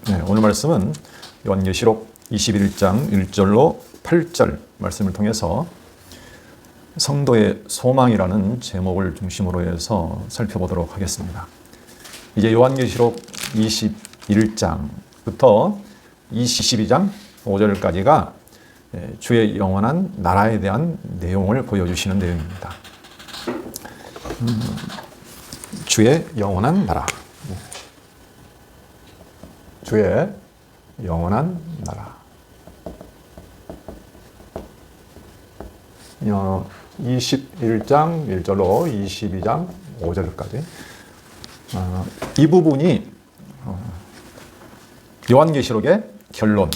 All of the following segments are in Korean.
네, 오늘 말씀은 요한계시록 21장 1절로 8절 말씀을 통해서 성도의 소망이라는 제목을 중심으로 해서 살펴보도록 하겠습니다. 이제 요한계시록 21장부터 22장 5절까지가 주의 영원한 나라에 대한 내용을 보여주시는 내용입니다. 주의 영원한 나라. 주의 영원한 나라. 21장 1절로 22장 5절까지. 이 부분이 요한계시록의 결론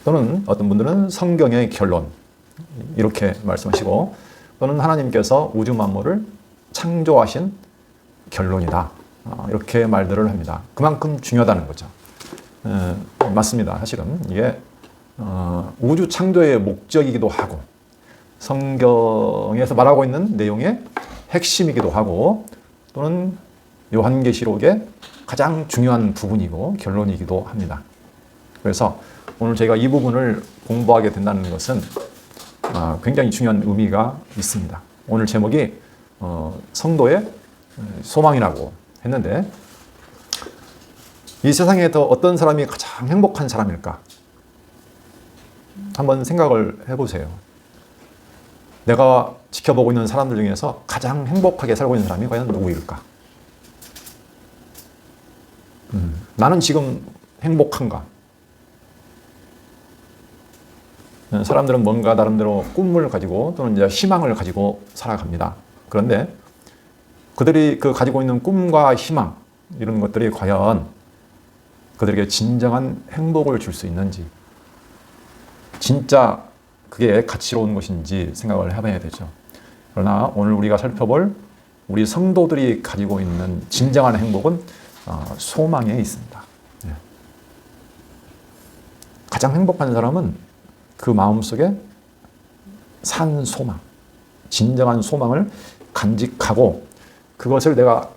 또는 어떤 분들은 성경의 결론 이렇게 말씀하시고 또는 하나님께서 우주 만물을 창조하신 결론이다. 이렇게 말들을 합니다. 그만큼 중요하다는 거죠. 맞습니다. 사실은 이게 우주 창조의 목적이기도 하고 성경에서 말하고 있는 내용의 핵심이기도 하고 또는 요한계시록의 가장 중요한 부분이고 결론이기도 합니다. 그래서 오늘 제가 이 부분을 공부하게 된다는 것은 굉장히 중요한 의미가 있습니다. 오늘 제목이 성도의 소망이라고 했는데 이 세상에서 어떤 사람이 가장 행복한 사람일까? 한번 생각을 해보세요. 내가 지켜보고 있는 사람들 중에서 가장 행복하게 살고 있는 사람이 과연 누구일까? 나는 지금 행복한가? 사람들은 뭔가 나름대로 꿈을 가지고 또는 이제 희망을 가지고 살아갑니다. 그런데 그들이 가지고 있는 꿈과 희망 이런 것들이 과연 그들에게 진정한 행복을 줄 수 있는지 진짜 그게 가치로운 것인지 생각을 해봐야 되죠. 그러나 오늘 우리가 살펴볼 우리 성도들이 가지고 있는 진정한 행복은 소망에 있습니다. 가장 행복한 사람은 그 마음속에 산 소망, 진정한 소망을 간직하고 그것을 내가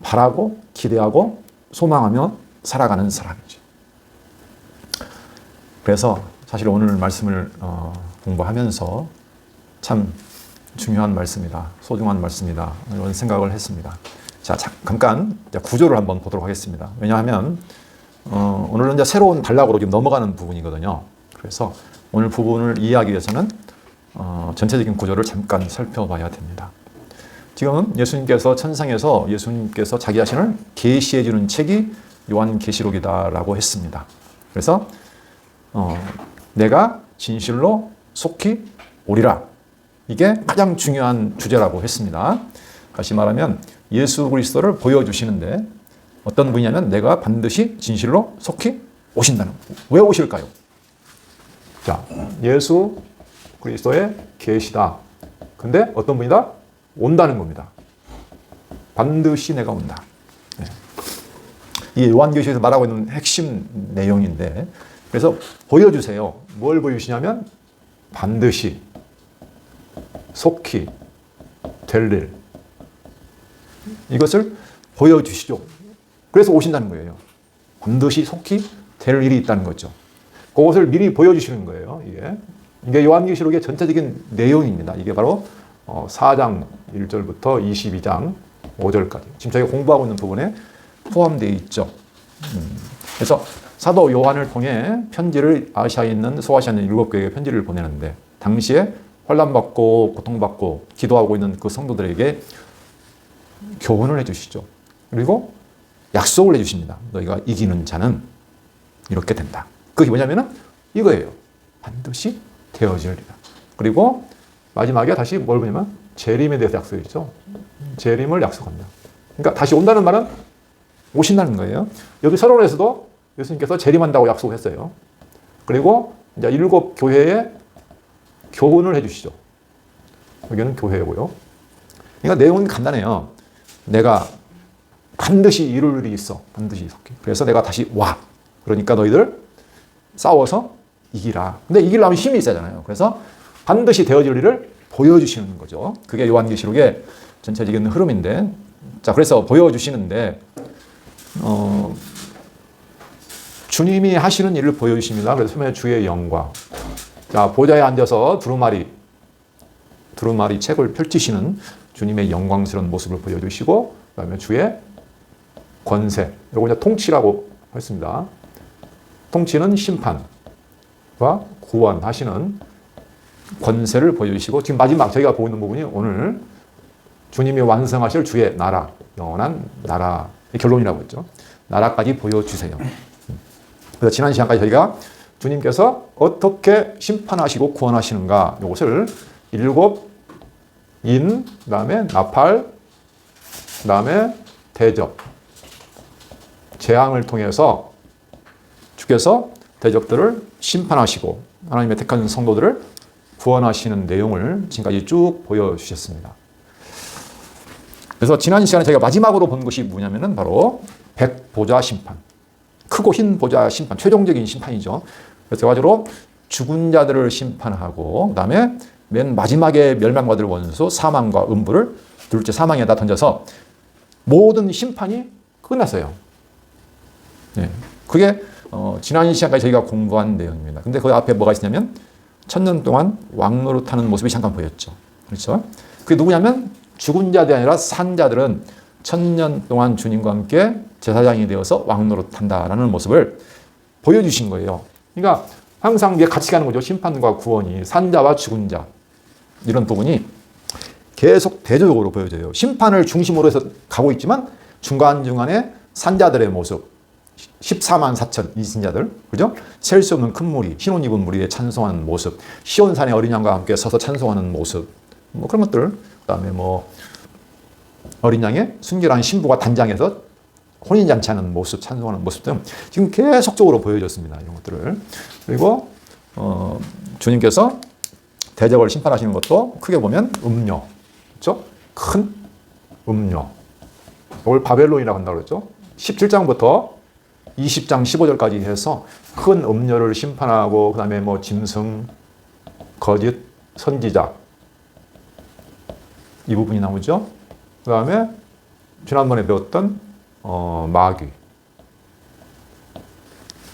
바라고 기대하고 소망하며 살아가는 사람이죠. 그래서 사실 오늘 말씀을 공부하면서 참 중요한 말씀이다, 소중한 말씀이다 이런 생각을 했습니다. 자, 잠깐 구조를 한번 보도록 하겠습니다. 왜냐하면 오늘은 이제 새로운 단락으로 지금 넘어가는 부분이거든요. 그래서 오늘 부분을 이해하기 위해서는 전체적인 구조를 잠깐 살펴봐야 됩니다. 지금 예수님께서 천상에서 예수님께서 자기 자신을 계시해 주는 책이 요한계시록이다라고 했습니다. 그래서 내가 진실로 속히 오리라. 이게 가장 중요한 주제라고 했습니다. 다시 말하면 예수 그리스도를 보여주시는데 어떤 분이냐면 내가 반드시 진실로 속히 오신다는 거예요. 왜 오실까요? 자, 예수 그리스도의 계시다. 근데 어떤 분이다? 온다는 겁니다. 반드시 내가 온다. 네. 이게 요한계시록에서 말하고 있는 핵심 내용인데 그래서 보여주세요. 뭘 보여주시냐면 반드시 속히 될 일 이것을 보여주시죠. 그래서 오신다는 거예요. 반드시 속히 될 일이 있다는 거죠. 그것을 미리 보여주시는 거예요. 이게 요한계시록의 전체적인 내용입니다. 이게 바로 4장 1절부터 22장 5절까지 지금 저희가 공부하고 있는 부분에 포함되어 있죠. 그래서 사도 요한을 통해 편지를 아시아에 있는 소아시아 있는 7교회에 편지를 보내는데 당시에 환난받고 고통받고 기도하고 있는 그 성도들에게 교훈을 해주시죠. 그리고 약속을 해주십니다. 너희가 이기는 자는 이렇게 된다. 그게 뭐냐면은 이거예요. 반드시 되어지리라. 그리고 마지막에 다시 뭘 보냐면 재림에 대해서 약속이죠. 재림을 약속합니다. 그러니까 다시 온다는 말은 오신다는 거예요. 여기 서론에서도 예수님께서 재림한다고 약속했어요. 그리고 이제 7 교회에 교훈을 해주시죠. 여기는 교회고요. 그러니까 내용은 간단해요. 내가 반드시 이룰 일이 있어. 반드시 속히. 그래서 내가 다시 와. 그러니까 너희들 싸워서 이기라. 근데 이기려면 힘이 있어야 하잖아요. 그래서 반드시 되어질 일을 보여주시는 거죠. 그게 요한계시록의 전체적인 흐름인데 자, 그래서 보여주시는데 주님이 하시는 일을 보여주십니다. 그래서 처음에 주의 영광. 자, 보좌에 앉아서 두루마리 책을 펼치시는 주님의 영광스러운 모습을 보여주시고, 그 다음에 주의 권세. 이거 이제 통치라고 했습니다. 통치는 심판과 구원하시는 권세를 보여주시고, 지금 마지막 저희가 보고 있는 부분이 오늘 주님이 완성하실 주의 나라, 영원한 나라의 결론이라고 했죠. 나라까지 보여주세요. 그래서 지난 시간까지 저희가 주님께서 어떻게 심판하시고 구원하시는가, 이것을 7인, 그 다음에 나팔, 그 다음에 대적, 재앙을 통해서 주께서 대적들을 심판하시고 하나님의 택한 성도들을 구원하시는 내용을 지금까지 쭉 보여주셨습니다. 그래서 지난 시간에 저희가 마지막으로 본 것이 뭐냐면은 바로 백보좌 심판. 크고 흰 보좌 심판, 최종적인 심판이죠. 그래서 가지고 죽은 자들을 심판하고, 그 다음에 맨 마지막에 멸망받을 원수 사망과 음부를 둘째 사망에다 던져서 모든 심판이 끝났어요. 네. 그게 지난 시간까지 저희가 공부한 내용입니다. 근데 그 앞에 뭐가 있었냐면 1000년 동안 왕노릇하는 모습이 잠깐 보였죠. 그렇죠? 그게 누구냐면 죽은 자들이 아니라 산 자들은 1000년 동안 주님과 함께 제사장이 되어서 왕노릇한다라는 모습을 보여주신 거예요. 그러니까 항상 이게 같이 가는 거죠. 심판과 구원이, 산자와 죽은 자, 이런 부분이 계속 대조적으로 보여져요. 심판을 중심으로 해서 가고 있지만 중간중간에 산자들의 모습, 14만 4천 이신자들, 그죠? 셀 수 없는 큰 무리, 흰옷 입은 무리에 찬송하는 모습, 시온산의 어린 양과 함께 서서 찬송하는 모습, 뭐 그런 것들, 그다음에 뭐 어린 양의 순결한 신부가 단장해서 혼인잔치하는 모습, 찬송하는 모습 등 지금 계속적으로 보여졌습니다. 이런 것들을. 그리고 주님께서 대적을 심판하시는 것도 크게 보면 음료, 그렇죠? 큰 음료. 이걸 바벨론이라고 한다고 그랬죠. 17장부터 20장 15절까지 해서 큰 음료를 심판하고, 그 다음에 뭐 짐승, 거짓, 선지자, 이 부분이 나오죠. 그 다음에 지난번에 배웠던 마귀,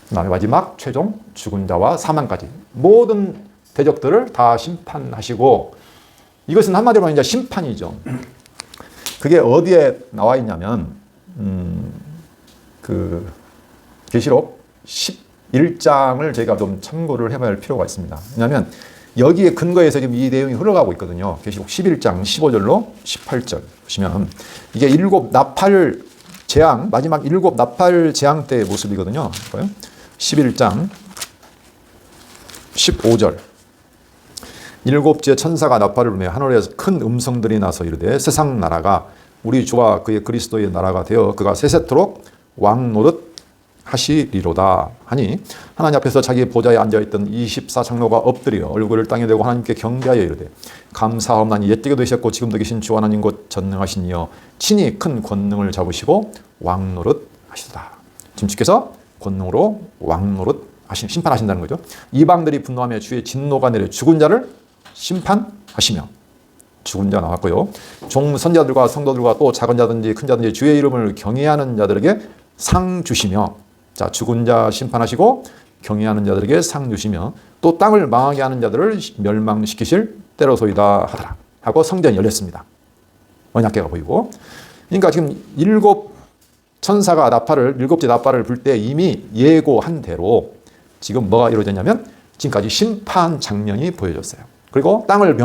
그 다음에 마지막 최종 죽은 자와 사망까지 모든 대적들을 다 심판하시고, 이것은 한마디로 이제 심판이죠. 그게 어디에 나와 있냐면 그 계시록 11장을 저희가 좀 참고를 해봐야 할 필요가 있습니다. 왜냐하면 여기에 근거해서 지금 이 내용이 흘러가고 있거든요. 계시록 11장 15절로 18절 보시면 이게 7 나팔 재앙, 마지막 7 나팔 재앙 때의 모습이거든요. 11장 15절. 7째 천사가 나팔을 불며 하늘에서 큰 음성들이 나서 이르되 세상 나라가 우리 주와 그의 그리스도의 나라가 되어 그가 세세토록 왕 노릇 하시리로다 하니, 하나님 앞에서 자기 보좌에 앉아있던 24장로가 엎드려 얼굴을 땅에 대고 하나님께 경배하여 이르되 감사하옵나니 옛적에도 되셨고 지금도 계신 주 하나님 곧 전능하신 이여 친히 큰 권능을 잡으시고 왕 노릇 하시도다. 지금 주께서 권능으로 왕 노릇 심판하신다는 거죠. 이방들이 분노하며 주의 진노가 내려 죽은 자를 심판하시며, 죽은 자 나왔고요. 종 선자들과 성도들과 또 작은 자든지 큰 자든지 주의 이름을 경외하는 자들에게 상 주시며, 자, 죽은 자 심판하시고 경외하는 자들에게 상 주시며 또 땅을 망하게 하는 자들을 멸망시키실 때로소이다 하더라 하고 성전이 열렸습니다. 언약궤가 보이고. 그러니까 지금 7 천사가 나팔을 7째 나팔을 불 때 이미 예고한 대로 지금 뭐가 이루어졌냐면 지금까지 심판 장면이 보여졌어요. 그리고 땅을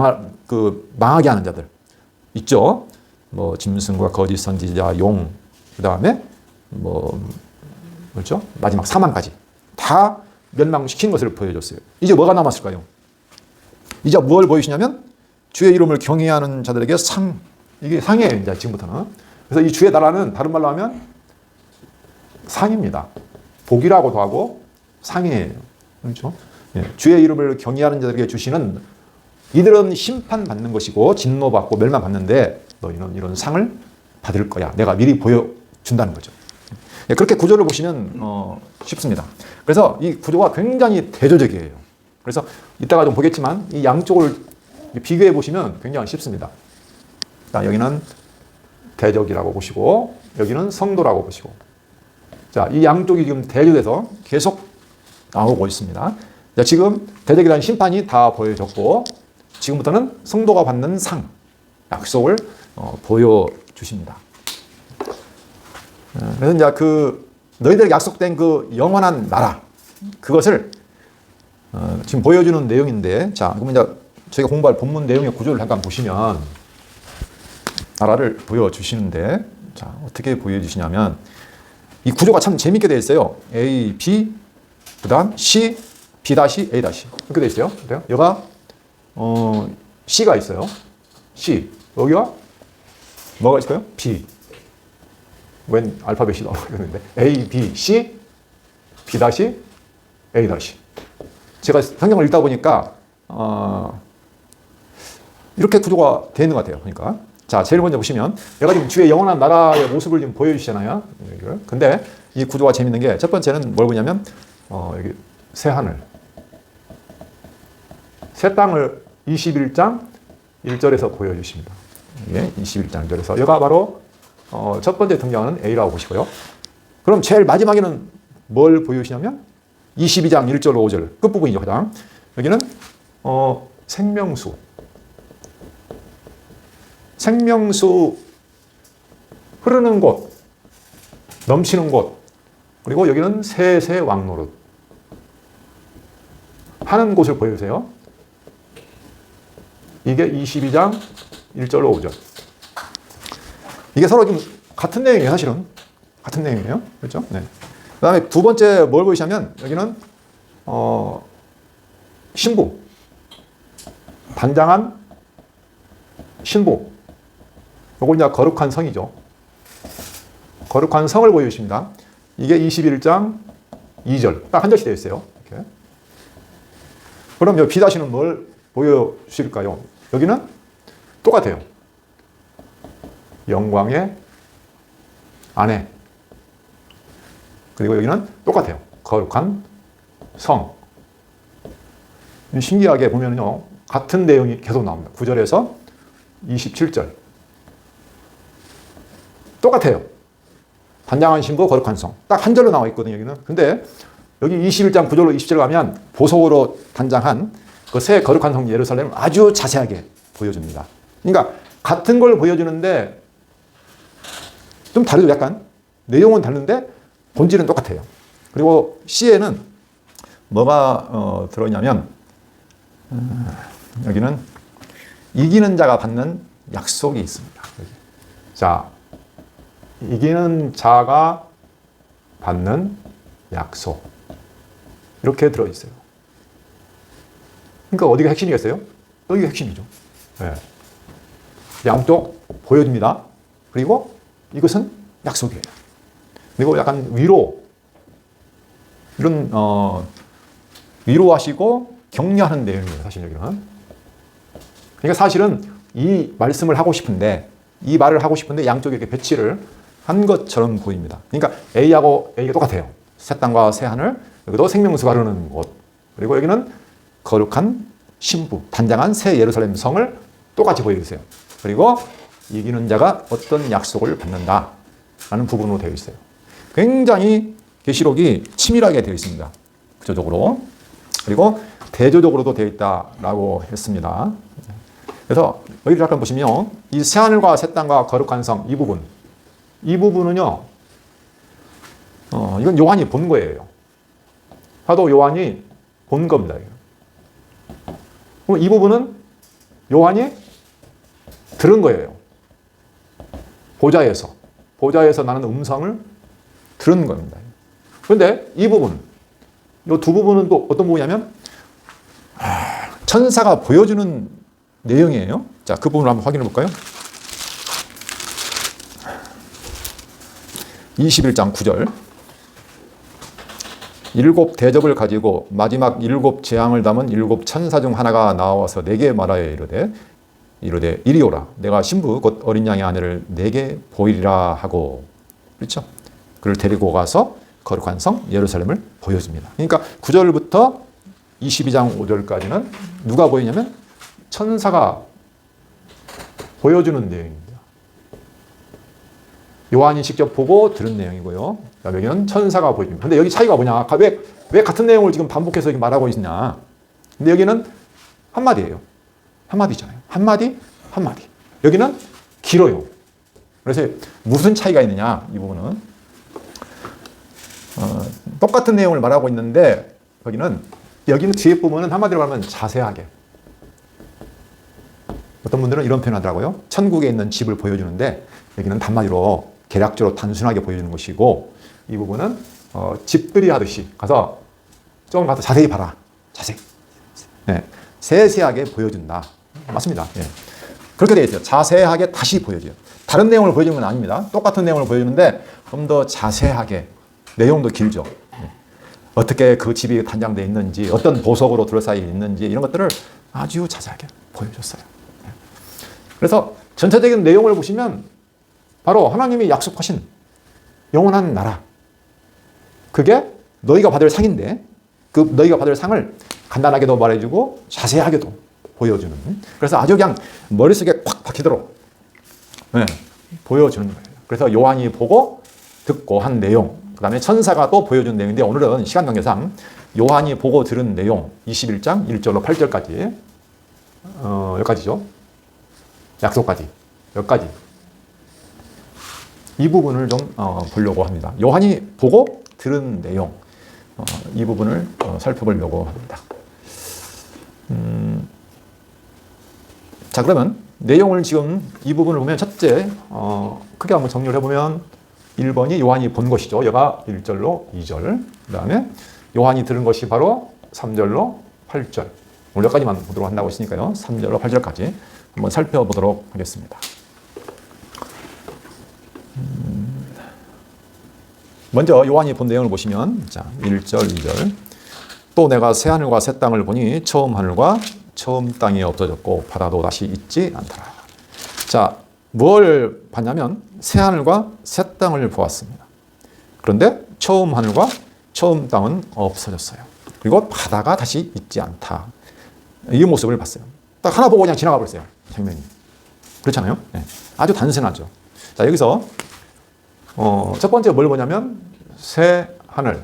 망하게 하는 자들 있죠. 뭐 짐승과 거짓 선지자, 용, 그 다음에 그렇죠? 마지막 사망까지 다 멸망시킨 것을 보여줬어요. 이제 뭐가 남았을까요? 이제 뭘 보이시냐면 주의 이름을 경외하는 자들에게 상, 이게 상이에요. 이제 지금부터는. 그래서 이 주의 나라는 다른 말로 하면 상입니다. 복이라고도 하고 상이에요. 그렇죠? 예. 주의 이름을 경외하는 자들에게 주시는, 이들은 심판받는 것이고 진노받고 멸망받는데 너희는 이런 상을 받을 거야. 내가 미리 보여준다는 거죠. 예, 그렇게 구조를 보시면 쉽습니다. 그래서 이 구조가 굉장히 대조적이에요. 그래서 이따가 좀 보겠지만 이 양쪽을 비교해 보시면 굉장히 쉽습니다. 자, 여기는 대적이라고 보시고 여기는 성도라고 보시고, 자, 이 양쪽이 지금 대조돼서 계속 나오고 있습니다. 자, 지금 대적에 대한 심판이 다 보여졌고, 지금부터는 성도가 받는 상, 약속을 보여주십니다. 그래서 이제 너희들에게 약속된 그 영원한 나라, 그것을 지금 보여주는 내용인데, 자, 그러면 이제 저희가 공부할 본문 내용의 구조를 잠깐 보시면, 나라를 보여주시는데, 자, 어떻게 보여주시냐면, 이 구조가 참 재밌게 되어 있어요. A, B, 그 다음 C, B 다시 A 다시. 이렇게 되어 있어요. 그래요? 여기가, C가 있어요. C. 여기가 뭐가 있을까요? B. 웬 알파벳이 나오는데. A, B, C, B 다시 A 다시. 제가 성경을 읽다 보니까, 이렇게 구조가 되어 있는 것 같아요. 그러니까. 자, 제일 먼저 보시면, 내가 지금 주의 영원한 나라의 모습을 지금 보여주시잖아요. 근데 이 구조가 재밌는 게, 첫 번째는 뭘 보냐면, 여기 새 하늘, 새 땅을 21장 1절에서 보여주십니다. 예, 21장 1절에서. 여기가 바로, 첫 번째 등장하는 A라고 보시고요. 그럼 제일 마지막에는 뭘 보여주시냐면, 22장 1절 5절, 끝부분이죠, 가장. 여기는, 생명수. 생명수 흐르는 곳, 넘치는 곳, 그리고 여기는 세세 왕노릇 하는 곳을 보여주세요. 이게 22장 1절로 5절. 이게 서로 지금 같은 내용이에요, 사실은. 같은 내용이에요. 그렇죠? 네. 그 다음에 두 번째 뭘 보이시냐면, 여기는, 신부. 단장한 신부. 이걸 이제 거룩한 성이죠. 거룩한 성을 보여주십니다. 이게 21장 2절. 딱 한 절씩 되어 있어요. 이렇게. 그럼 여기 비다시는 뭘 보여주실까요? 여기는 똑같아요. 영광의 아내. 그리고 여기는 똑같아요. 거룩한 성. 신기하게 보면요, 같은 내용이 계속 나옵니다. 9절에서 27절. 똑같아요. 단장한 신부, 거룩한 성. 딱 한 절로 나와 있거든요, 여기는. 근데 여기 21장 9절로 20절 가면 보석으로 단장한 그 새 거룩한 성 예루살렘을 아주 자세하게 보여줍니다. 그러니까 같은 걸 보여주는데 좀 다르죠, 약간. 내용은 다른데 본질은 똑같아요. 그리고 C에는 뭐가 들어있냐면, 여기는 이기는 자가 받는 약속이 있습니다. 자, 이기는 자가 받는 약속. 이렇게 들어있어요. 그러니까 어디가 핵심이겠어요? 여기가 핵심이죠. 네. 양쪽 보여줍니다. 그리고 이것은 약속이에요. 그리고 약간 위로, 이런, 위로하시고 격려하는 내용이에요, 사실 여기는. 그러니까 사실은 이 말씀을 하고 싶은데, 이 말을 하고 싶은데 양쪽에 이렇게 배치를 한 것처럼 보입니다. 그러니까 A하고 A가 똑같아요. 새 땅과 새 하늘, 여기도 생명수가 흐르는 곳, 그리고 여기는 거룩한 신부, 단장한 새 예루살렘 성을 똑같이 보여주세요. 그리고 이기는 자가 어떤 약속을 받는다라는 부분으로 되어 있어요. 굉장히 계시록이 치밀하게 되어 있습니다. 구조적으로. 그리고 대조적으로도 되어 있다라고 했습니다. 그래서 여기를 잠깐 보시면 이 새하늘과 새 땅과 거룩한 성 이 부분은요, 이건 요한이 본 거예요. 사도 요한이 본 겁니다. 그럼 이 부분은 요한이 들은 거예요. 보좌에서 나는 음성을 들은 겁니다. 그런데 이 부분, 이 두 부분은 또 어떤 부분이냐면, 천사가 보여주는 내용이에요. 자, 그 부분을 한번 확인해 볼까요? 21장 9절. 일곱 대접을 가지고 마지막 일곱 재앙을 담은 일곱 천사 중 하나가 나와서 내게 말하여 이르되 이리 오라. 내가 신부 곧 어린 양의 아내를 내게 보이리라 하고. 그렇죠? 그를 데리고 가서 거룩한 성 예루살렘을 보여줍니다. 그러니까 9절부터 22장 5절까지는 누가 보이냐면 천사가 보여주는 내용입니다. 요한이 직접 보고 들은 내용이고요. 여기는 천사가 보여줍니다. 근데 여기 차이가 뭐냐? 왜 같은 내용을 지금 반복해서 말하고 있냐? 근데 여기는 한마디예요. 한마디잖아요. 한마디. 여기는 길어요. 그래서 무슨 차이가 있느냐? 이 부분은 똑같은 내용을 말하고 있는데 여기는 뒤에 부분은 한마디로 말하면 자세하게. 어떤 분들은 이런 표현 하더라고요. 천국에 있는 집을 보여주는데 여기는 단마디로 개략적으로 단순하게 보여주는 것이고 이 부분은 집들이 하듯이 가서 조금 가서 자세히 봐라. 자세히. 네. 세세하게 보여준다. 맞습니다. 예. 그렇게 되어 있어요. 자세하게 다시 보여줘요. 다른 내용을 보여주는 건 아닙니다. 똑같은 내용을 보여주는데 좀 더 자세하게 내용도 길죠. 예. 어떻게 그 집이 단장되어 있는지 어떤 보석으로 둘러싸여 있는지 이런 것들을 아주 자세하게 보여줬어요. 예. 그래서 전체적인 내용을 보시면 바로 하나님이 약속하신 영원한 나라 그게 너희가 받을 상인데 그 너희가 받을 상을 간단하게도 말해주고 자세하게도 보여주는 그래서 아주 그냥 머릿속에 콱 박히도록 네, 보여주는 거예요. 그래서 요한이 보고 듣고 한 내용 그 다음에 천사가 또 보여준 내용인데 오늘은 시간 관계상 요한이 보고 들은 내용 21장 1절로 8절까지 여기까지죠. 약속까지 여기까지 이 부분을 좀 보려고 합니다. 요한이 보고 들은 내용 이 부분을 살펴보려고 합니다. 자 그러면 내용을 지금 이 부분을 보면 첫째 크게 한번 정리를 해보면 1번이 요한이 본 것이죠. 여가 1절로 2절 그 다음에 요한이 들은 것이 바로 3절로 8절 오늘 여기까지만 보도록 한다고 했으니까요. 3절로 8절까지 한번 살펴보도록 하겠습니다. 먼저 요한이 본 내용을 보시면 자 1절 2절 또 내가 새 하늘과 새 땅을 보니 처음 하늘과 처음 땅이 없어졌고 바다도 다시 있지 않더라. 자, 뭘 봤냐면 새 하늘과 새 땅을 보았습니다. 그런데 처음 하늘과 처음 땅은 없어졌어요. 그리고 바다가 다시 있지 않다. 이 모습을 봤어요. 딱 하나 보고 그냥 지나가 버렸어요. 장면이. 그렇잖아요. 네. 아주 단순하죠. 자, 여기서 첫 번째 뭘 보냐면 새 하늘,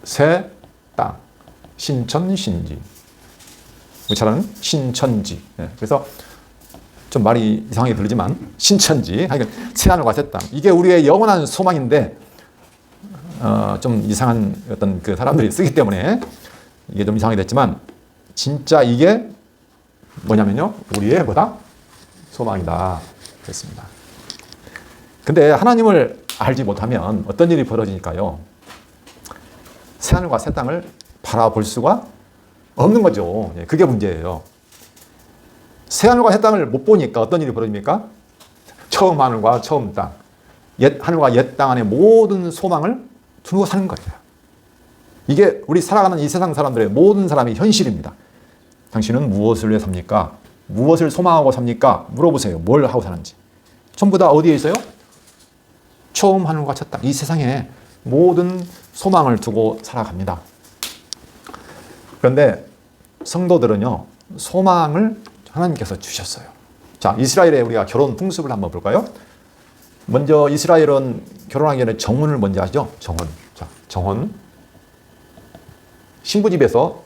새 땅, 신천신지. 우리 잘 아는 신천지. 네. 그래서 좀 말이 이상하게 들리지만 신천지, 새 하늘과 새 땅. 이게 우리의 영원한 소망인데 좀 이상한 어떤 그 사람들이 쓰기 때문에 이게 좀 이상하게 됐지만 진짜 이게 뭐냐면요. 우리의 뭐다? 소망이다. 그렇습니다. 근데 하나님을 알지 못하면 어떤 일이 벌어지니까요. 새하늘과 새 땅을 바라볼 수가 없는 거죠. 그게 문제예요. 새하늘과 새 땅을 못 보니까 어떤 일이 벌어집니까? 처음 하늘과 처음 땅, 옛 하늘과 옛 땅 안에 모든 소망을 두고 사는 거예요. 이게 우리 살아가는 이 세상 사람들의 모든 사람의 현실입니다. 당신은 무엇을 위해 삽니까? 무엇을 소망하고 삽니까? 물어보세요. 뭘 하고 사는지. 전부 다 어디에 있어요? 처음 하늘과 첫 땅. 이 세상에 모든 소망을 두고 살아갑니다. 그런데 성도들은요, 소망을 하나님께서 주셨어요. 자, 이스라엘의 우리가 결혼 풍습을 한번 볼까요? 먼저 이스라엘은 결혼하기 전에 정혼을 먼저 하죠. 정혼. 자, 정혼. 신부집에서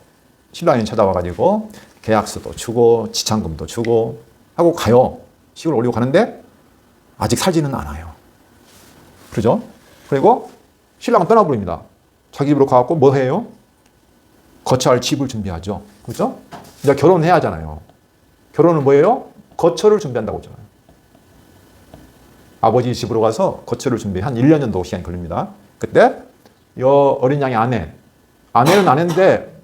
신랑이 찾아와가지고 계약서도 주고 지참금도 주고 하고 가요. 시골 올리고 가는데 아직 살지는 않아요. 그러죠? 그리고 신랑은 떠나버립니다. 자기 집으로 가갖고 뭐 해요? 거처할 집을 준비하죠. 그렇죠? 이제 결혼해야 하잖아요. 결혼은 뭐예요? 거처를 준비한다고 하잖아요. 아버지 집으로 가서 거처를 준비 한 1년 정도 시간이 걸립니다. 그때 이 어린 양의 아내는 아내인데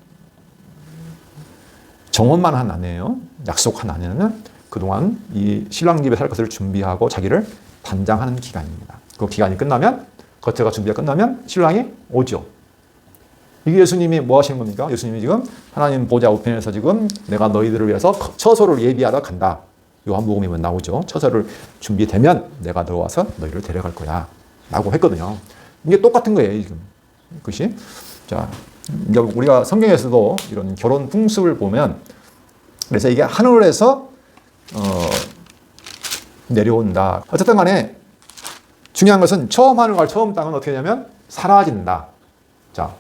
정혼만 한 아내예요. 약속한 아내는 그동안 이 신랑 집에 살 것을 준비하고 자기를 단장하는 기간입니다. 그 기간이 끝나면 거처가 준비가 끝나면 신랑이 오죠. 이게 예수님이 뭐 하시는 겁니까? 예수님이 지금 하나님 보좌 우편에서 지금 내가 너희들을 위해서 처소를 예비하러 간다. 요한복음이면 나오죠. 처소를 준비되면 내가 들어와서 너희를 데려갈 거야. 라고 했거든요. 이게 똑같은 거예요, 지금. 그것이. 자, 이제 우리가 성경에서도 이런 결혼 풍습을 보면 그래서 이게 하늘에서 내려온다. 어쨌든 간에 중요한 것은 처음 하늘과 처음 땅은 어떻게 되냐면 사라진다. 자,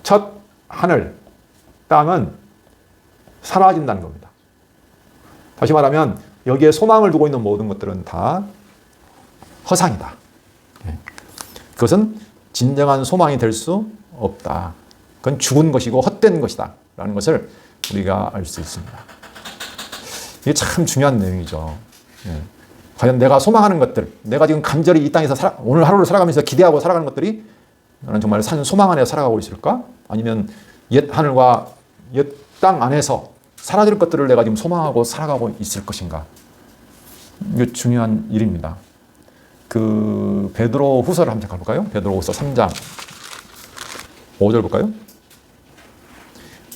첫 하늘, 땅은 사라진다는 겁니다. 다시 말하면 여기에 소망을 두고 있는 모든 것들은 다 허상이다. 그것은 진정한 소망이 될 수 없다. 그건 죽은 것이고 헛된 것이다. 라는 것을 우리가 알 수 있습니다. 이게 참 중요한 내용이죠. 과연 내가 소망하는 것들, 내가 지금 간절히 이 땅에서 오늘 하루를 살아가면서 기대하고 살아가는 것들이 나는 정말 산 소망 안에 살아가고 있을까? 아니면 옛 하늘과 옛 땅 안에서 사라질 것들을 내가 지금 소망하고 살아가고 있을 것인가? 이게 중요한 일입니다. 그 베드로 후서를 한번 가볼까요? 베드로 후서 3장 5절 볼까요?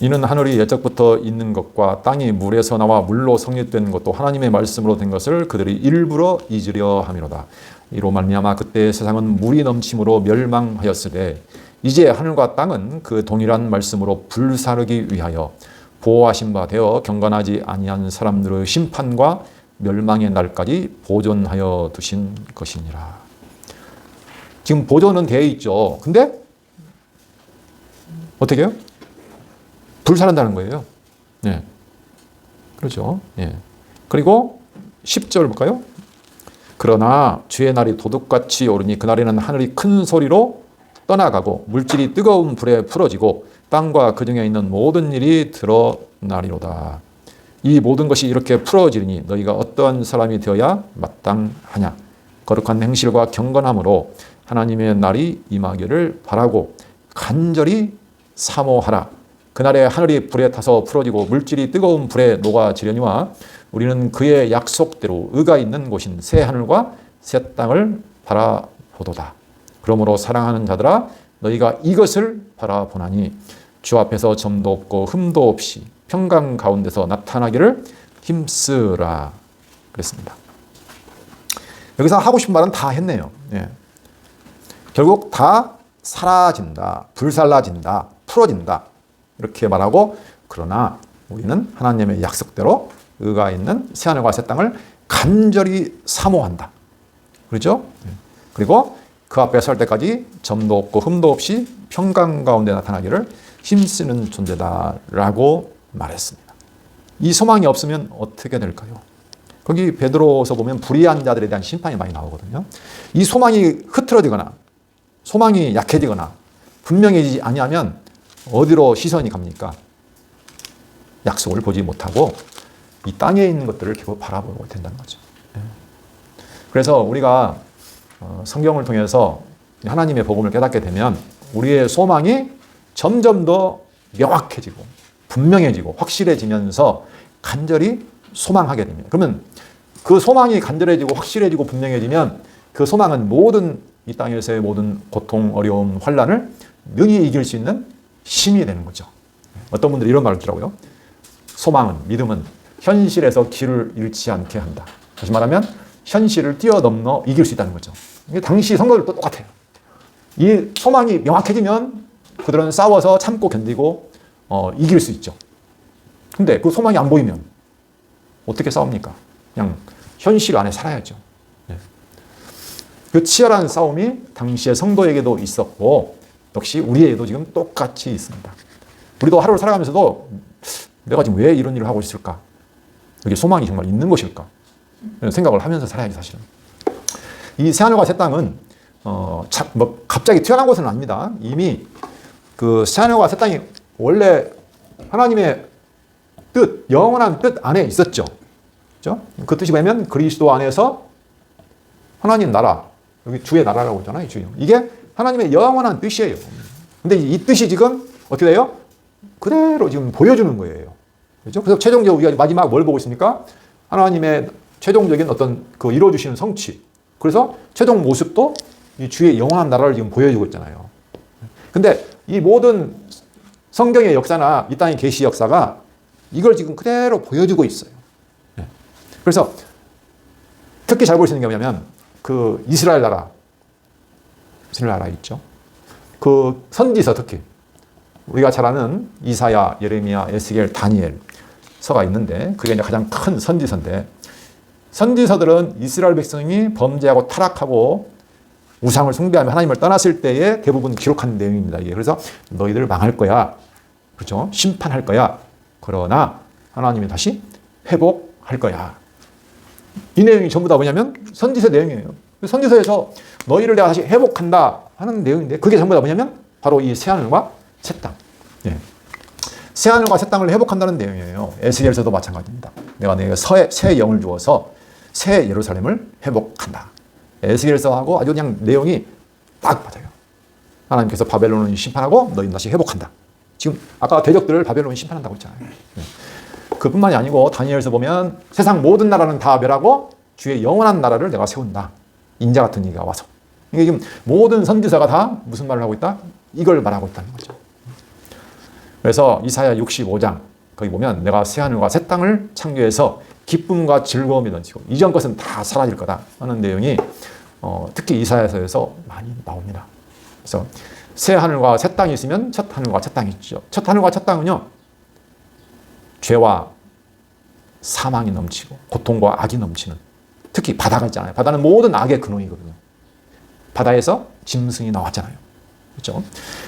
이는 하늘이 옛적부터 있는 것과 땅이 물에서 나와 물로 성립된 것도 하나님의 말씀으로 된 것을 그들이 일부러 잊으려 함이로다. 이로 말미암아 그때 세상은 물이 넘침으로 멸망하였으되 이제 하늘과 땅은 그 동일한 말씀으로 불사르기 위하여 보호하신 바 되어 경건하지 아니한 사람들의 심판과 멸망의 날까지 보존하여 두신 것이니라. 지금 보존은 되어 있죠. 근데 어떻게 해요? 불사른다는 거예요. 예. 그렇죠. 예. 그리고 10절 볼까요? 그러나 주의 날이 도둑같이 오르니 그날에는 하늘이 큰 소리로 떠나가고 물질이 뜨거운 불에 풀어지고 땅과 그 중에 있는 모든 일이 드러나리로다. 이 모든 것이 이렇게 풀어지니 너희가 어떠한 사람이 되어야 마땅하냐. 거룩한 행실과 경건함으로 하나님의 날이 임하기를 바라고 간절히 사모하라. 그날에 하늘이 불에 타서 풀어지고 물질이 뜨거운 불에 녹아지려니와 우리는 그의 약속대로 의가 있는 곳인 새 하늘과 새 땅을 바라보도다. 그러므로 사랑하는 자들아 너희가 이것을 바라보나니 주 앞에서 점도 없고 흠도 없이 평강 가운데서 나타나기를 힘쓰라 그랬습니다. 여기서 하고 싶은 말은 다 했네요. 예. 결국 다 사라진다, 불살라진다, 풀어진다 이렇게 말하고 그러나 우리는 하나님의 약속대로 의가 있는 새하늘과 새 땅을 간절히 사모한다. 그렇죠? 그리고 그 앞에 설 때까지 점도 없고 흠도 없이 평강 가운데 나타나기를 힘쓰는 존재다라고 말했습니다. 이 소망이 없으면 어떻게 될까요? 거기 베드로서 보면 불의한 자들에 대한 심판이 많이 나오거든요. 이 소망이 흐트러지거나 소망이 약해지거나 분명해지지 아니하면 어디로 시선이 갑니까? 약속을 보지 못하고 이 땅에 있는 것들을 계속 바라보고 된다는 거죠. 그래서 우리가 성경을 통해서 하나님의 복음을 깨닫게 되면 우리의 소망이 점점 더 명확해지고 분명해지고 확실해지면서 간절히 소망하게 됩니다. 그러면 그 소망이 간절해지고 확실해지고 분명해지면 그 소망은 모든 이 땅에서의 모든 고통, 어려움, 환난을 능히 이길 수 있는 힘이 되는 거죠. 어떤 분들이 이런 말을 하더라고요. 소망은, 믿음은 현실에서 길을 잃지 않게 한다. 다시 말하면 현실을 뛰어넘어 이길 수 있다는 거죠. 이게 당시 성도들도 똑같아요. 이 소망이 명확해지면 그들은 싸워서 참고 견디고 이길 수 있죠. 근데 그 소망이 안 보이면 어떻게 싸웁니까? 그냥 현실 안에 살아야죠. 그 치열한 싸움이 당시의 성도에게도 있었고 역시 우리에게도 지금 똑같이 있습니다. 우리도 하루를 살아가면서도 내가 지금 왜 이런 일을 하고 있을까? 여기 소망이 정말 있는 것일까? 이런 생각을 하면서 살아야지 사실은. 이 새하늘과 새 땅은 갑자기 튀어나온 것은 아닙니다. 이미 그 새하늘과 새 땅이 원래 하나님의 뜻, 영원한 뜻 안에 있었죠. 그렇죠? 그 뜻이 뭐냐면 그리스도 안에서 하나님 나라, 여기 주의 나라라고 했잖아요. 주의. 이게 하나님의 영원한 뜻이에요. 근데 이 뜻이 지금 어떻게 돼요? 그대로 지금 보여주는 거예요. 그렇죠? 그래서 최종적으로 우리가 마지막 뭘 보고 있습니까? 하나님의 최종적인 어떤 그 이루어주시는 성취. 그래서 최종 모습도 이 주의 영원한 나라를 지금 보여주고 있잖아요. 근데 이 모든 성경의 역사나 이 땅의 계시 역사가 이걸 지금 그대로 보여주고 있어요. 그래서 특히 잘 볼 수 있는 게 뭐냐면 그 이스라엘 나라 있죠. 그 선지서 특히 우리가 잘 아는 이사야, 예레미야, 에스겔, 다니엘서가 있는데 그게 이제 가장 큰 선지서인데 선지서들은 이스라엘 백성이 범죄하고 타락하고 우상을 숭배하며 하나님을 떠났을 때에 대부분 기록한 내용입니다. 이게 그래서 너희들 망할 거야. 그렇죠? 심판할 거야. 그러나 하나님이 다시 회복할 거야. 이 내용이 전부 다 뭐냐면 선지서 내용이에요. 선지서에서 너희를 내가 다시 회복한다 하는 내용인데 그게 전부 다 뭐냐면 바로 이 새하늘과 새 땅. 예. 새하늘과 새 땅을 회복한다는 내용이에요. 에스겔서도 마찬가지입니다. 내가 너희에게 새 영을 주어서 새 예루살렘을 회복한다. 에스겔서하고 아주 그냥 내용이 딱 맞아요. 하나님께서 바벨론을 심판하고 너희는 다시 회복한다. 지금 아까 대적들을 바벨론이 심판한다고 했잖아요. 예. 그뿐만이 아니고 다니엘서 보면 세상 모든 나라는 다 멸하고 주의 영원한 나라를 내가 세운다. 인자 같은 이가 와서. 이게 지금 모든 선지서가 다 무슨 말을 하고 있다? 이걸 말하고 있다는 거죠. 그래서 이사야 65장 거기 보면 내가 새하늘과 새 땅을 창조해서 기쁨과 즐거움이 넘치고 이전 것은 다 사라질 거다 하는 내용이 특히 이사야서에서 많이 나옵니다. 그래서 새 하늘과 새 땅이 있으면 첫 하늘과 첫 땅이 있죠. 첫 하늘과 첫 땅은요. 죄와 사망이 넘치고 고통과 악이 넘치는 특히 바다가 있잖아요. 바다는 모든 악의 근원이거든요. 바다에서 짐승이 나왔잖아요. 그렇죠?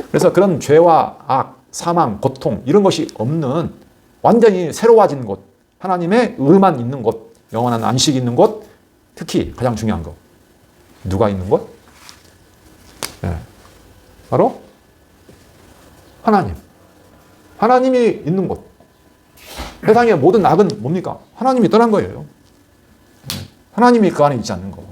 그래서 그런 죄와 악, 사망, 고통 이런 것이 없는 완전히 새로워진 곳, 하나님의 의만 있는 곳, 영원한 안식이 있는 곳, 특히 가장 중요한 것. 누가 있는 곳? 네. 바로 하나님. 하나님이 있는 곳. 세상의 모든 악은 뭡니까? 하나님이 떠난 거예요. 하나님이 그 안에 있지 않는 거.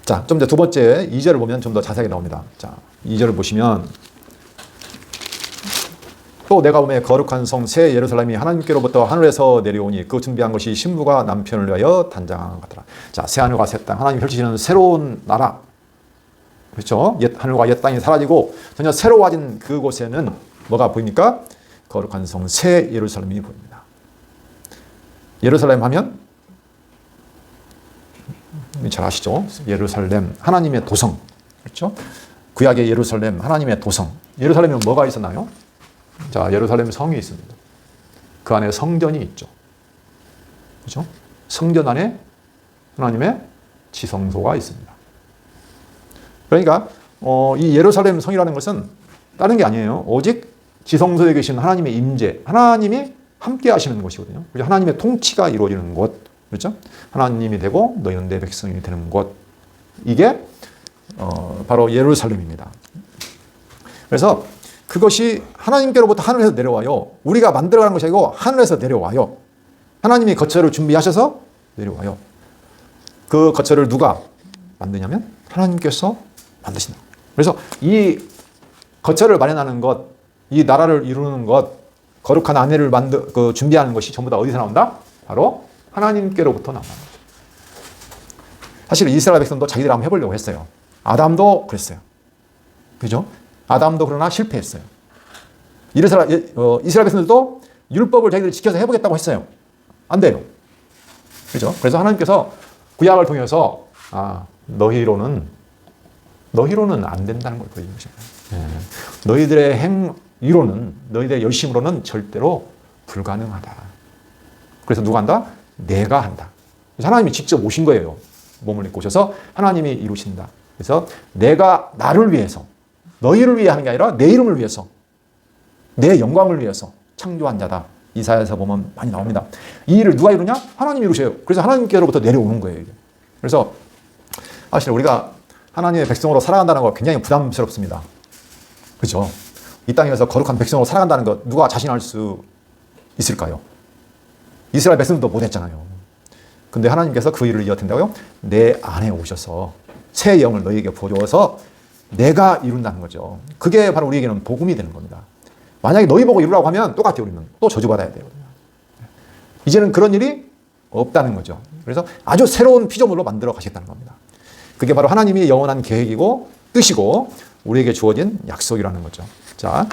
자, 좀 더 두 번째 2절을 보면 좀 더 자세하게 나옵니다. 자, 2절을 보시면 또 내가 보매 거룩한 성 새 예루살렘이 하나님께로부터 하늘에서 내려오니 그 준비한 것이 신부가 남편을 위하여 단장한 것 같더라. 자, 새 하늘과 새 땅, 하나님이 펼치시는 새로운 나라. 그렇죠? 옛 하늘과 옛 땅이 사라지고 전혀 새로워진 그곳에는 뭐가 보입니까? 거룩한 성 새 예루살렘이 보입니다. 예루살렘 하면 잘 아시죠? 예루살렘, 하나님의 도성. 그렇죠? 구약의 예루살렘, 하나님의 도성. 예루살렘에 뭐가 있었나요? 자, 예루살렘 성이 있습니다. 그 안에 성전이 있죠. 그렇죠? 성전 안에 하나님의 지성소가 있습니다. 그러니까 이 예루살렘 성이라는 것은 다른 게 아니에요. 오직 지성소에 계신 하나님의 임재, 하나님이 함께 하시는 곳이거든요. 하나님의 통치가 이루어지는 곳, 그렇죠? 하나님이 되고 너희는 내 백성이 되는 곳. 이게 바로 예루살렘입니다. 그래서 그것이 하나님께로부터 하늘에서 내려와요. 우리가 만들어가는 것이 아니고 하늘에서 내려와요. 하나님이 거처를 준비하셔서 내려와요. 그 거처를 누가 만드냐면 하나님께서 만드신다. 그래서 이 거처를 마련하는 것, 이 나라를 이루는 것, 거룩한 아내를 준비하는 것이 전부 다 어디서 나온다? 바로 하나님께로부터 나온다. 사실 이스라엘 백성도 자기들 한번 해보려고 했어요. 아담도 그랬어요. 그죠? 아담도 그러나 실패했어요. 이스라엘 백성들도 율법을 자기들 지켜서 해보겠다고 했어요. 안 돼요. 그죠? 그래서 하나님께서 구약을 통해서 너희로는 안 된다는 걸 보여주신 거예요. 너희들의 행위로는, 너희들의 열심으로는 절대로 불가능하다. 그래서 누가 한다? 내가 한다. 그래서 하나님이 직접 오신 거예요. 몸을 입고 오셔서 하나님이 이루신다. 그래서 내가 나를 위해서, 너희를 위해 하는 게 아니라 내 이름을 위해서, 내 영광을 위해서 창조한 자다. 이사야에서 보면 많이 나옵니다. 이 일을 누가 이루냐? 하나님이 이루셔요. 그래서 하나님께로부터 내려오는 거예요. 그래서 사실 우리가 하나님의 백성으로 살아간다는 거 굉장히 부담스럽습니다. 그렇죠? 이 땅에서 거룩한 백성으로 살아간다는 것 누가 자신할 수 있을까요? 이스라엘 백성도 못했잖아요. 근데 하나님께서 그 일을 이어진다고요? 내 안에 오셔서 새 영을 너희에게 부어줘서 내가 이룬다는 거죠. 그게 바로 우리에게는 복음이 되는 겁니다. 만약에 너희 보고 이루라고 하면 똑같아요. 우리는 또 저주받아야 되거든요. 이제는 그런 일이 없다는 거죠. 그래서 아주 새로운 피조물로 만들어 가시겠다는 겁니다. 그게 바로 하나님의 영원한 계획이고 뜻이고 우리에게 주어진 약속이라는 거죠. 자,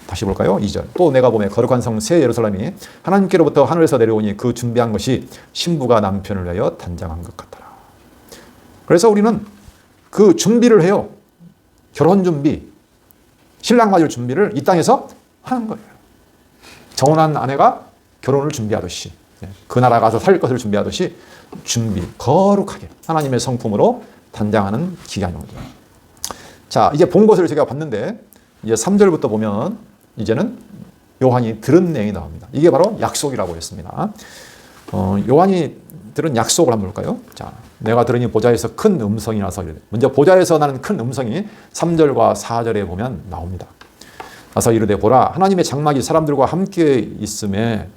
다시 볼까요? 2절. 또 내가 보매 거룩한 성 새 예루살렘이 하나님께로부터 하늘에서 내려오니 그 준비한 것이 신부가 남편을 위하여 단장한 것 같더라. 그래서 우리는 그 준비를 해요. 결혼 준비, 신랑 맞을 준비를 이 땅에서 하는 거예요. 정혼한 아내가 결혼을 준비하듯이 그 나라 가서 살 것을 준비하듯이 거룩하게 하나님의 성품으로 단장하는 기간인 거죠. 자, 이제 본 것을 제가 봤는데 이제 3절부터 보면 이제는 요한이 들은 내용이 나옵니다. 이게 바로 약속이라고 했습니다. 요한이 들은 약속을 한번 볼까요? 자, 내가 들으니 보좌에서 큰 음성이 나서 이르되, 먼저 보좌에서 나는 큰 음성이 3절과 4절에 보면 나옵니다. 나서 이르되 보라 하나님의 장막이 사람들과 함께 있음에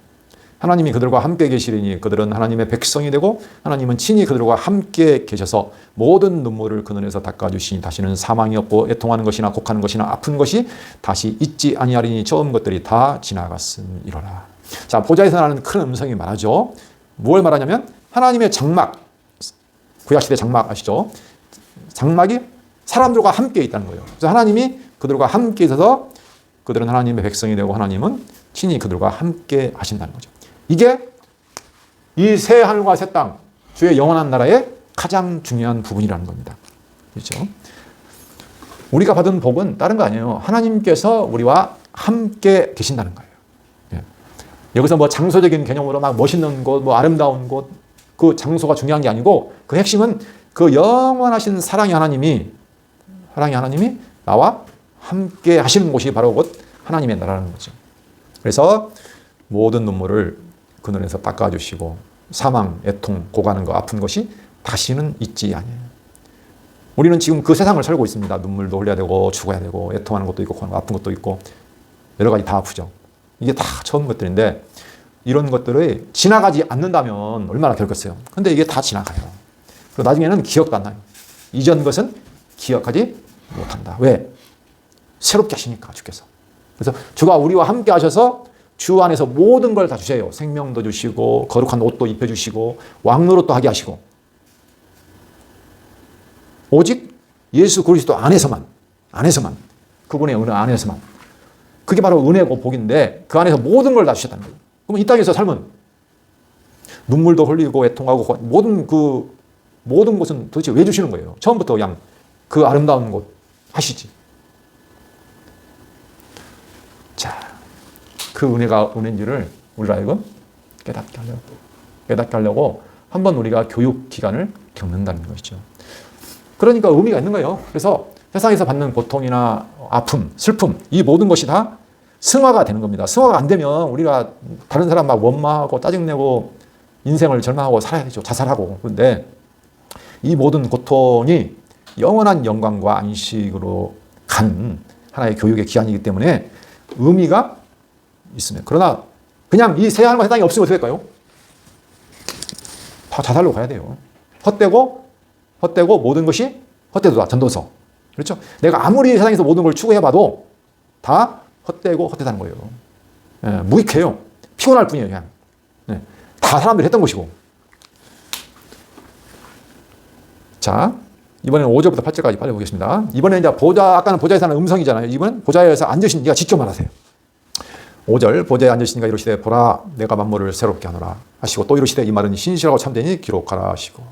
하나님이 그들과 함께 계시리니 그들은 하나님의 백성이 되고 하나님은 친히 그들과 함께 계셔서 모든 눈물을 그 눈에서 닦아주시니 다시는 사망이 없고 애통하는 것이나 곡하는 것이나 아픈 것이 다시 있지 아니하리니 처음 것들이 다 지나갔음이로라. 자, 보좌에서 나는 큰 음성이 말하죠. 뭘 말하냐면 하나님의 장막, 구약시대 장막 아시죠? 장막이 사람들과 함께 있다는 거예요. 그래서 하나님이 그들과 함께 있어서 그들은 하나님의 백성이 되고 하나님은 친히 그들과 함께 하신다는 거죠. 이게 이 새 하늘과 새 땅, 주의 영원한 나라의 가장 중요한 부분이라는 겁니다. 그렇죠? 우리가 받은 복은 다른 거 아니에요. 하나님께서 우리와 함께 계신다는 거예요. 예. 여기서 뭐 장소적인 개념으로 막 멋있는 곳, 뭐 아름다운 곳, 그 장소가 중요한 게 아니고 그 핵심은 그 영원하신 사랑의 하나님이 나와 함께 하시는 곳이 바로 곧 하나님의 나라라는 거죠. 그래서 모든 눈물을 그 눈에서 닦아주시고 사망, 애통, 고가는 거, 아픈 것이 다시는 있지 아니에요. 우리는 지금 그 세상을 살고 있습니다. 눈물도 흘려야 되고 죽어야 되고 애통하는 것도 있고 아픈 것도 있고 여러 가지 다 아프죠. 이게 다 처음 것들인데 이런 것들이 지나가지 않는다면 얼마나 괴롭겠어요. 근데 이게 다 지나가요. 그리고 나중에는 기억도 안 나요. 이전 것은 기억하지 못한다. 왜? 새롭게 하시니까 주께서. 그래서 주가 우리와 함께 하셔서 주 안에서 모든 걸 다 주세요. 생명도 주시고 거룩한 옷도 입혀주시고 왕노릇도 하게 하시고 오직 예수 그리스도 안에서만 그분의 은혜 안에서만 그게 바로 은혜고 복인데 그 안에서 모든 걸 다 주셨다는 거예요. 그러면 이 땅에서 삶은 눈물도 흘리고 애통하고 모든 것은 도대체 왜 주시는 거예요? 처음부터 그냥 그 아름다운 곳 하시지. 자, 그 은혜가 은혜인지를 우리로 하여금 깨닫게 하려고 한번 우리가 교육 기간을 겪는다는 것이죠. 그러니까 의미가 있는 거예요. 그래서 세상에서 받는 고통이나 아픔, 슬픔 이 모든 것이 다 승화가 되는 겁니다. 승화가 안 되면 우리가 다른 사람 막 원망하고 짜증내고 인생을 절망하고 살아야 되죠. 자살하고. 그런데 이 모든 고통이 영원한 영광과 안식으로 가는 하나의 교육의 기한이기 때문에 의미가 있으면. 그러나 그냥 이 새 하늘과 새 땅이 없으면 어떻게 될까요? 다 자살로 가야 돼요. 헛되고 모든 것이 헛되도다. 전도서. 그렇죠? 내가 아무리 세상에서 모든 걸 추구해봐도 다 헛되고 헛되다는 거예요. 예, 무익해요. 피곤할 뿐이에요. 그냥. 예, 다 사람들이 했던 것이고. 자, 이번에는 5절부터 8절까지 빨리 보겠습니다. 이번에는 이제 아까는 보좌에서 하는 음성이잖아요. 이번엔 보좌에서 앉으신 네가 직접 말하세요. 5절 보좌에 앉으시니까 이르시되 보라 내가 만물을 새롭게 하노라 하시고 또 이르시되 이 말은 신실하고 참되니 기록하라 하시고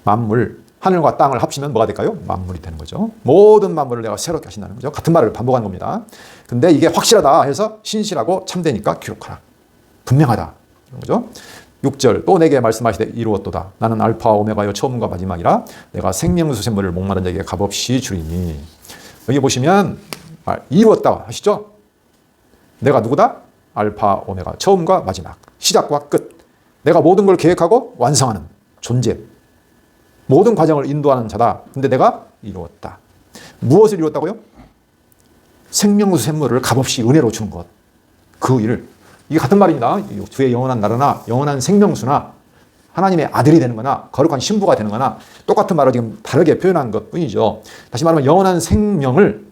만물 하늘과 땅을 합치면 뭐가 될까요? 만물이 되는 거죠. 모든 만물을 내가 새롭게 하신다는 거죠. 같은 말을 반복하는 겁니다. 근데 이게 확실하다 해서 신실하고 참되니까 기록하라. 분명하다. 그런 거죠. 6절 또 내게 말씀하시되 이루었도다. 나는 알파와 오메가여 처음과 마지막이라 내가 생명수 샘물을 목마른 자에게 값없이 주리니. 여기 보시면 이루었다 하시죠. 내가 누구다? 알파 오메가 처음과 마지막 시작과 끝. 내가 모든 걸 계획하고 완성하는 존재. 모든 과정을 인도하는 자다. 근데 내가 이루었다. 무엇을 이루었다고요? 생명수 샘물을 값없이 은혜로 주는 것. 그 일을. 이게 같은 말입니다. 주의 영원한 나라나 영원한 생명수나 하나님의 아들이 되는 거나 거룩한 신부가 되는 거나 똑같은 말을 지금 다르게 표현한 것 뿐이죠. 다시 말하면 영원한 생명을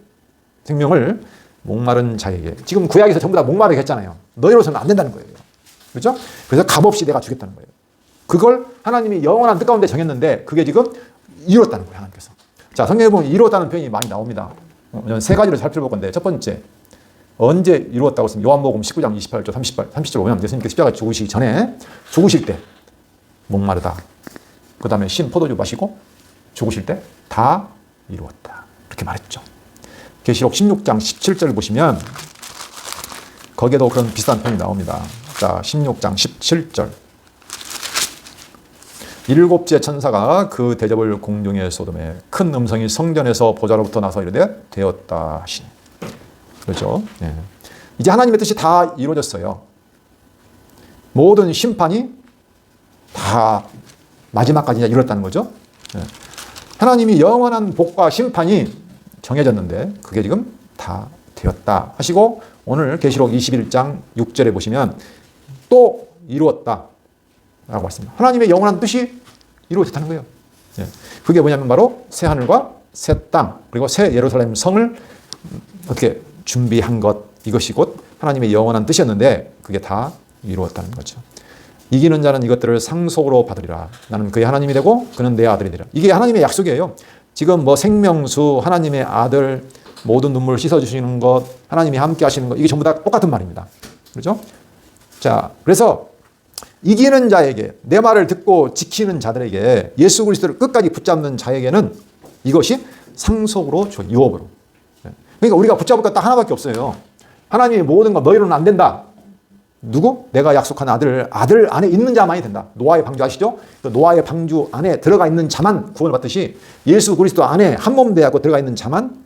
목마른 자에게. 지금 구약에서 전부 다 목마르게 했잖아요. 너희로서는 안 된다는 거예요. 그렇죠? 그래서 값없이 내가 주겠다는 거예요. 그걸 하나님이 영원한 뜻 가운데 정했는데 그게 지금 이뤘다는 거예요. 하나님께서. 자, 성경에 보면 이뤘다는 표현이 많이 나옵니다. 세 가지를 살펴볼 건데 첫 번째 언제 이루었다고 했습니까? 요한복음 19장 28절 30절 보면 예수님께서 십자가에 죽으시기 전에 죽으실 때 목마르다. 그 다음에 신 포도주 마시고 죽으실 때 다 이루었다. 이렇게 말했죠. 계시록 16장 17절 보시면 거기에도 그런 비슷한 표현이 나옵니다. 자, 16장 17절. 일곱째 천사가 그 대접을 공중에 쏟음에 큰 음성이 성전에서 보좌로부터 나서 이르되 되었다 하시니. 그렇죠? 예. 이제 하나님의 뜻이 다 이루어졌어요. 모든 심판이 다 마지막까지 이루어졌다는 거죠. 예. 하나님이 영원한 복과 심판이 정해졌는데 그게 지금 다 되었다 하시고 오늘 계시록 21장 6절에 보시면 또 이루었다 라고 말씀합니다. 하나님의 영원한 뜻이 이루어졌다는 거예요. 예. 그게 뭐냐면 바로 새 하늘과 새 땅 그리고 새 예루살렘 성을 어떻게 준비한 것 이것이 곧 하나님의 영원한 뜻이었는데 그게 다 이루었다는 거죠. 이기는 자는 이것들을 상속으로 받으리라. 나는 그의 하나님이 되고 그는 내 아들이 되리라. 이게 하나님의 약속이에요. 지금 뭐 생명수, 하나님의 아들, 모든 눈물을 씻어주시는 것, 하나님이 함께 하시는 것 이게 전부 다 똑같은 말입니다. 그렇죠? 자, 그래서 이기는 자에게 내 말을 듣고 지키는 자들에게 예수 그리스도를 끝까지 붙잡는 자에게는 이것이 상속으로 줘, 유업으로. 그러니까 우리가 붙잡을 것 딱 하나밖에 없어요. 하나님이 모든 거 너희로는 안 된다. 누구? 내가 약속한 아들 안에 있는 자만이 된다. 노아의 방주 아시죠? 그 노아의 방주 안에 들어가 있는 자만 구원을 받듯이 예수 그리스도 안에 한 몸 되고 들어가 있는 자만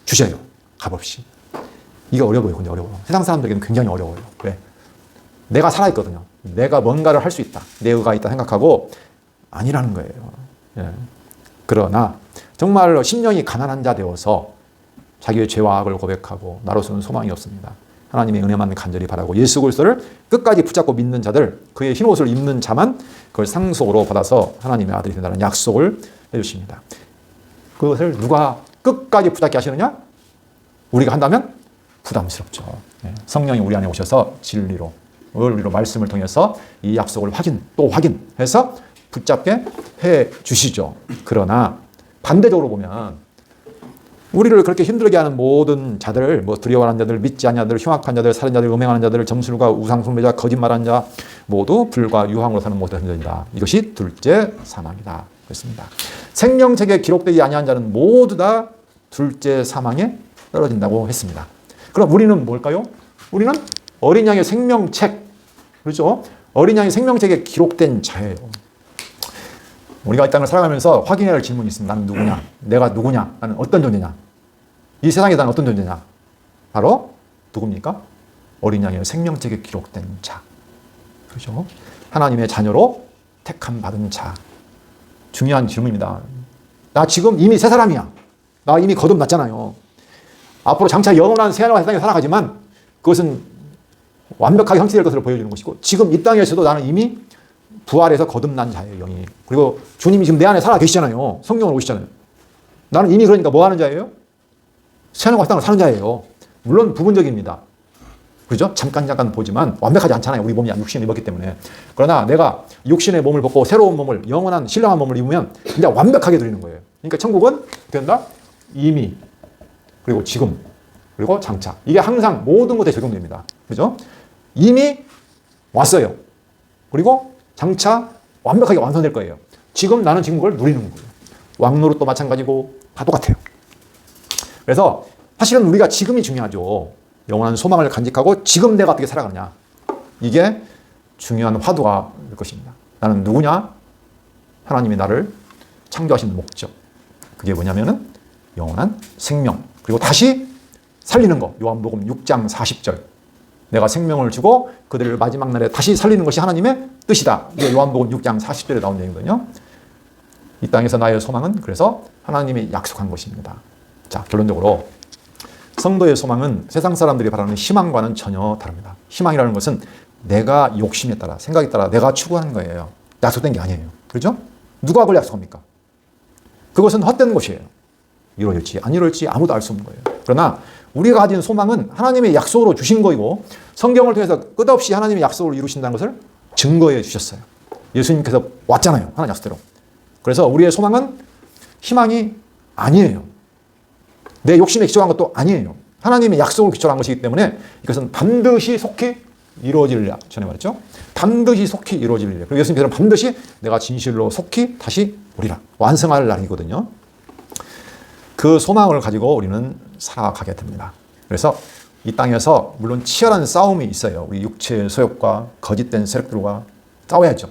주셔요. 값없이. 이게 어려워요. 근데 어려워요. 세상 사람들에게는 굉장히 어려워요. 왜? 내가 살아있거든요. 내가 뭔가를 할 수 있다. 내 의가 있다 생각하고 아니라는 거예요. 예. 그러나 정말 심령이 가난한 자 되어서 자기의 죄와 악을 고백하고 나로서는 소망이 없습니다. 하나님의 은혜만 간절히 바라고 예수 그리스도를 끝까지 붙잡고 믿는 자들, 그의 흰옷을 입는 자만 그걸 상속으로 받아서 하나님의 아들이 된다는 약속을 해주십니다. 그것을 누가 끝까지 붙잡게 하시느냐? 우리가 한다면 부담스럽죠. 성령이 우리 안에 오셔서 진리로 말씀을 통해서 이 약속을 또 확인해서 붙잡게 해 주시죠. 그러나 반대적으로 보면 우리를 그렇게 힘들게 하는 모든 자들, 뭐 두려워하는 자들, 믿지 않는 자들, 흉악한 자들, 살인자들, 음행하는 자들, 점술가, 우상숭배자, 거짓말하는 자 모두 불과 유황으로 사는 못한 자이다. 이것이 둘째 사망이다. 그렇습니다. 생명책에 기록되지 아니한 자는 모두 다 둘째 사망에 떨어진다고 했습니다. 그럼 우리는 뭘까요? 우리는 어린 양의 생명책, 그렇죠? 어린 양의 생명책에 기록된 자예요. 우리가 이 땅을 살아가면서 확인해야 할 질문이 있습니다. 나는 누구냐? 내가 누구냐? 나는 어떤 존재냐? 이 세상에 나는 어떤 존재냐? 바로 누굽니까? 어린 양의 생명책에 기록된 자. 그렇죠? 하나님의 자녀로 택함 받은 자. 중요한 질문입니다. 나 지금 이미 새 사람이야. 나 이미 거듭났잖아요. 앞으로 장차 영원한 새하늘과 새 땅에 살아가지만 그것은 완벽하게 성취될 것을 보여주는 것이고 지금 이 땅에서도 나는 이미 부활해서 거듭난 자예요. 영이. 그리고 주님이 지금 내 안에 살아 계시잖아요. 성경으로 오시잖아요. 나는 이미 그러니까 뭐 하는 자예요? 새하늘과 새 땅을 사는 자예요. 물론 부분적입니다. 그죠? 잠깐 보지만 완벽하지 않잖아요. 우리 몸이 육신을 입었기 때문에. 그러나 내가 육신의 몸을 벗고 새로운 몸을 영원한 신령한 몸을 입으면 진짜 완벽하게 드리는 거예요. 그러니까 천국은 된다? 이미 그리고 지금 그리고 장차. 이게 항상 모든 것에 적용됩니다. 그죠? 이미 왔어요. 그리고 장차 완벽하게 완성될 거예요. 지금 나는 지금 그걸 누리는 거예요. 왕노릇도 마찬가지고 다 똑같아요. 그래서 사실은 우리가 지금이 중요하죠. 영원한 소망을 간직하고 지금 내가 어떻게 살아가느냐. 이게 중요한 화두가 될 것입니다. 나는 누구냐? 하나님이 나를 창조하신 목적. 그게 뭐냐면은 영원한 생명. 그리고 다시 살리는 거. 요한복음 6장 40절. 내가 생명을 주고 그들을 마지막 날에 다시 살리는 것이 하나님의 뜻이다. 이게 요한복음 6장 40절에 나온 얘기거든요. 이 땅에서 나의 소망은 그래서 하나님이 약속한 것입니다. 자, 결론적으로 성도의 소망은 세상 사람들이 바라는 희망과는 전혀 다릅니다. 희망이라는 것은 내가 욕심에 따라, 생각에 따라 내가 추구하는 거예요. 약속된 게 아니에요. 그렇죠? 누가 그걸 약속합니까? 그것은 헛된 것이에요. 이루어질지 안 이루어질지 아무도 알 수 없는 거예요. 그러나 우리가 가진 소망은 하나님의 약속으로 주신 거이고 성경을 통해서 끝없이 하나님의 약속을 이루신다는 것을 증거해 주셨어요. 예수님께서 왔잖아요. 하나님 약속대로. 그래서 우리의 소망은 희망이 아니에요. 내 욕심에 기초한 것도 아니에요. 하나님의 약속을 기초로 한 것이기 때문에 이것은 반드시 속히 이루어지리라. 전에 말했죠. 반드시 속히 이루어지리라. 그리고 예수님께서는 반드시 내가 진실로 속히 다시 오리라. 완성할 날이거든요. 그 소망을 가지고 우리는 살아가게 됩니다. 그래서 이 땅에서 물론 치열한 싸움이 있어요. 우리 육체의 소욕과 거짓된 세력들과 싸워야죠.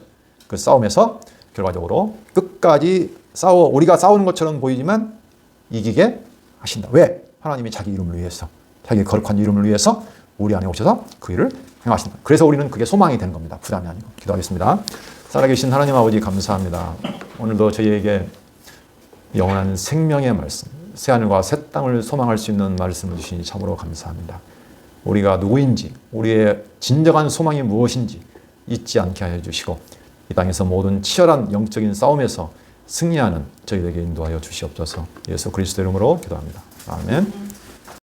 그 싸움에서 결과적으로 끝까지 우리가 싸우는 것처럼 보이지만 이기게 하신다. 왜? 하나님이 자기 이름을 위해서, 자기 거룩한 이름을 위해서 우리 안에 오셔서 그 일을 행하신다. 그래서 우리는 그게 소망이 되는 겁니다. 부담이 아니고. 기도하겠습니다. 살아계신 하나님 아버지 감사합니다. 오늘도 저희에게 영원한 생명의 말씀, 새하늘과 새 땅을 소망할 수 있는 말씀을 주시니 참으로 감사합니다. 우리가 누구인지, 우리의 진정한 소망이 무엇인지 잊지 않게 하여 주시고 이 땅에서 모든 치열한 영적인 싸움에서 승리하는 저희에게 인도하여 주시옵소서. 예수 그리스도 이름으로 기도합니다. 아멘.